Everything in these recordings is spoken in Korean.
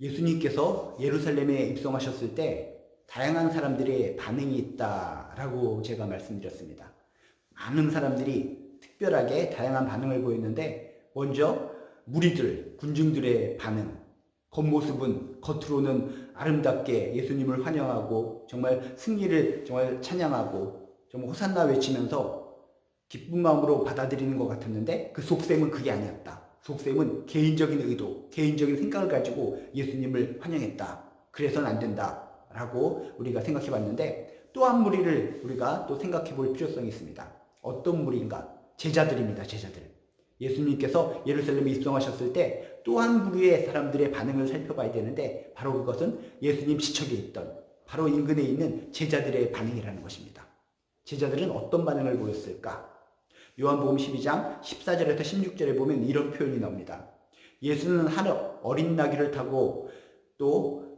예수님께서 예루살렘에 입성하셨을 때 다양한 사람들의 반응이 있다라고 제가 말씀드렸습니다. 많은 사람들이 특별하게 다양한 반응을 보였는데, 먼저 무리들, 군중들의 반응, 겉모습은 겉으로는 아름답게 예수님을 환영하고 정말 승리를 정말 찬양하고 정말 호산나 외치면서 기쁜 마음으로 받아들이는 것 같았는데, 그 속셈은 그게 아니었다. 속셈은 개인적인 의도, 개인적인 생각을 가지고 예수님을 환영했다. 그래서는 안 된다 라고 우리가 생각해 봤는데, 또 한 무리를 우리가 또 생각해 볼 필요성이 있습니다. 어떤 무리인가? 제자들입니다. 제자들. 예수님께서 예루살렘에 입성하셨을 때 또 한 부류의 사람들의 반응을 살펴봐야 되는데, 바로 그것은 예수님 지척에 있던 바로 인근에 있는 제자들의 반응이라는 것입니다. 제자들은 어떤 반응을 보였을까? 요한복음 12장 14절에서 16절에 보면 이런 표현이 나옵니다. 예수는 한 어린 나귀를 타고 또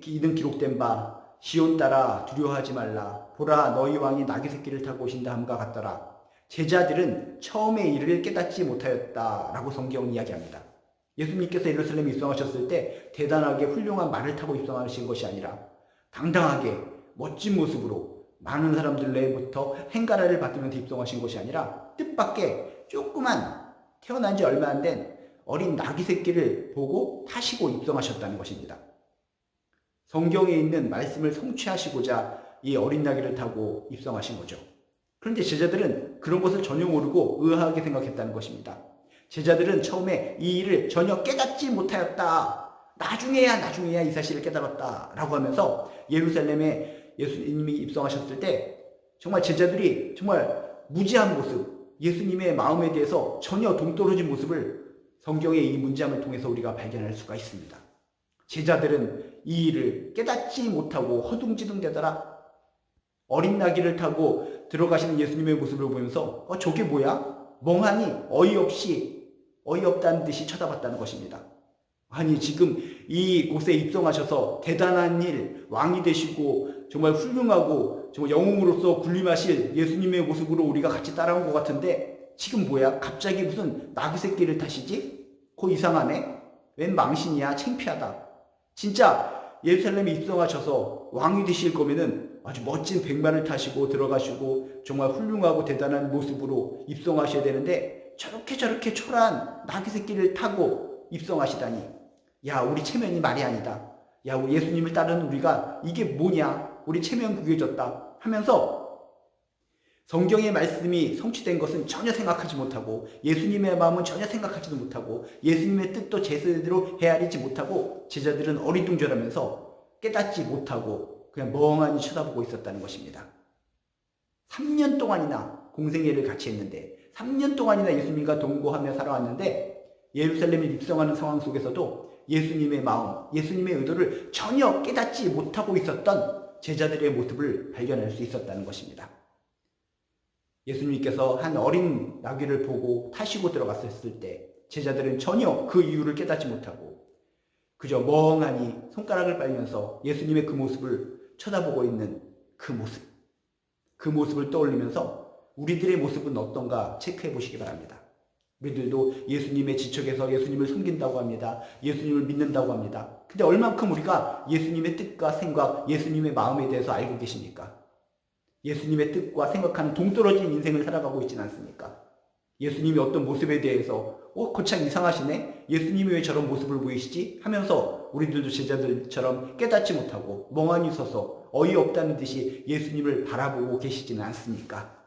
이는 기록된 바 시온 따라 두려워하지 말라 보라 너희 왕이 나귀 새끼를 타고 오신다 함과 같더라. 제자들은 처음에 이를 깨닫지 못하였다라고 성경은 이야기합니다. 예수님께서 예루살렘에 입성하셨을 때 대단하게 훌륭한 말을 타고 입성하신 것이 아니라 당당하게 멋진 모습으로 많은 사람들 내부터 행가라를 받으면서 입성하신 것이 아니라 뜻밖의 조그만 태어난 지 얼마 안 된 어린 나귀 새끼를 보고 타시고 입성하셨다는 것입니다. 성경에 있는 말씀을 성취하시고자 이 어린 나귀를 타고 입성하신 거죠. 그런데 제자들은 그런 것을 전혀 모르고 의아하게 생각했다는 것입니다. 제자들은 처음에 이 일을 전혀 깨닫지 못하였다. 나중에야 이 사실을 깨달았다 라고 하면서 예루살렘에 예수님이 입성하셨을 때 정말 제자들이 정말 무지한 모습, 예수님의 마음에 대해서 전혀 동떨어진 모습을 성경의 이 문장을 통해서 우리가 발견할 수가 있습니다. 제자들은 이 일을 깨닫지 못하고 허둥지둥대더라. 어린 나귀를 타고 들어가시는 예수님의 모습을 보면서 저게 뭐야? 멍하니 어이없다는 듯이 쳐다봤다는 것입니다. 아니 지금 이곳에 입성하셔서 대단한 일, 왕이 되시고 정말 훌륭하고 정말 영웅으로서 군림하실 예수님의 모습으로 우리가 같이 따라온 것 같은데 지금 뭐야? 갑자기 무슨 나귀 새끼를 타시지? 그 이상하네? 웬 망신이야? 창피하다. 진짜 예루살렘에 입성하셔서 왕이 되실 거면은 아주 멋진 백마를 타시고 들어가시고 정말 훌륭하고 대단한 모습으로 입성하셔야 되는데 저렇게 초라한 나귀 새끼를 타고 입성하시다니. 야, 우리 체면이 말이 아니다. 야, 우리 예수님을 따르는 우리가 이게 뭐냐? 우리 체면 구겨졌다 하면서 성경의 말씀이 성취된 것은 전혀 생각하지 못하고 예수님의 마음은 전혀 생각하지도 못하고 예수님의 뜻도 제대로 헤아리지 못하고 제자들은 어리둥절하면서 깨닫지 못하고 그냥 멍하니 쳐다보고 있었다는 것입니다. 3년 동안이나 공생애를 같이 했는데 3년 동안이나 예수님과 동거하며 살아왔는데 예루살렘에 입성하는 상황 속에서도 예수님의 마음, 예수님의 의도를 전혀 깨닫지 못하고 있었던 제자들의 모습을 발견할 수 있었다는 것입니다. 예수님께서 한 어린 나귀를 보고 타시고 들어갔을 때 제자들은 전혀 그 이유를 깨닫지 못하고 그저 멍하니 손가락을 빨면서 예수님의 그 모습을 쳐다보고 있는 그 모습을 떠올리면서 우리들의 모습은 어떤가 체크해 보시기 바랍니다. 우리들도 예수님의 지척에서 예수님을 섬긴다고 합니다. 예수님을 믿는다고 합니다. 근데 얼만큼 우리가 예수님의 뜻과 생각, 예수님의 마음에 대해서 알고 계십니까? 예수님의 뜻과 생각하는 동떨어진 인생을 살아가고 있지는 않습니까? 예수님이 어떤 모습에 대해서 거참 이상하시네? 예수님이 왜 저런 모습을 보이시지? 하면서 우리들도 제자들처럼 깨닫지 못하고 멍하니 서서 어이없다는 듯이 예수님을 바라보고 계시지는 않습니까?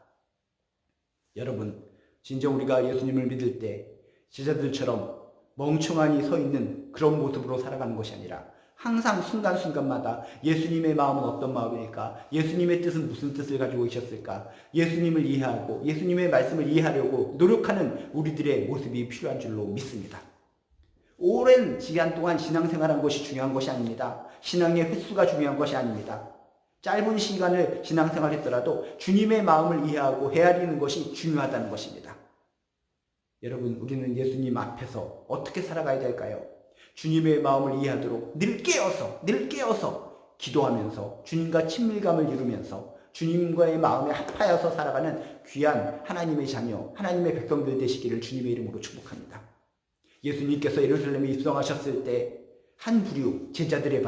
여러분, 진정 우리가 예수님을 믿을 때 제자들처럼 멍청하니 서 있는 그런 모습으로 살아가는 것이 아니라 항상 순간순간마다 예수님의 마음은 어떤 마음일까? 예수님의 뜻은 무슨 뜻을 가지고 계셨을까? 예수님을 이해하고 예수님의 말씀을 이해하려고 노력하는 우리들의 모습이 필요한 줄로 믿습니다. 오랜 시간 동안 신앙생활한 것이 중요한 것이 아닙니다. 신앙의 횟수가 중요한 것이 아닙니다. 짧은 시간을 신앙생활했더라도 주님의 마음을 이해하고 헤아리는 것이 중요하다는 것입니다. 여러분, 우리는 예수님 앞에서 어떻게 살아가야 될까요? 주님의 마음을 이해하도록 늘 깨어서 기도하면서 주님과 친밀감을 이루면서 주님과의 마음에 합하여서 살아가는 귀한 하나님의 자녀, 하나님의 백성들 되시기를 주님의 이름으로 축복합니다. 예수님께서 예루살렘에 입성하셨을 때 한 부류 제자들의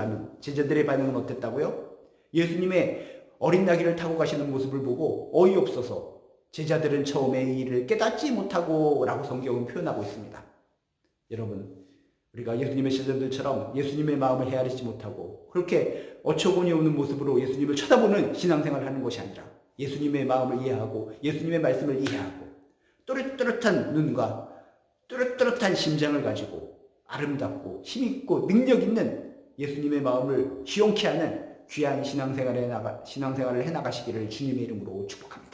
반응은 어땠다고요? 예수님의 어린 나귀를 타고 가시는 모습을 보고 어이없어서 제자들은 처음에 이 일을 깨닫지 못하고 라고 성경은 표현하고 있습니다. 여러분, 우리가 예수님의 제자들처럼 예수님의 마음을 헤아리지 못하고 그렇게 어처구니 없는 모습으로 예수님을 쳐다보는 신앙생활을 하는 것이 아니라 예수님의 마음을 이해하고 예수님의 말씀을 이해하고 또렷또렷한 눈과 또렷또렷한 심장을 가지고 아름답고 힘있고 능력 있는 예수님의 마음을 기용케 하는 귀한 신앙생활을 해나가시기를 주님의 이름으로 축복합니다.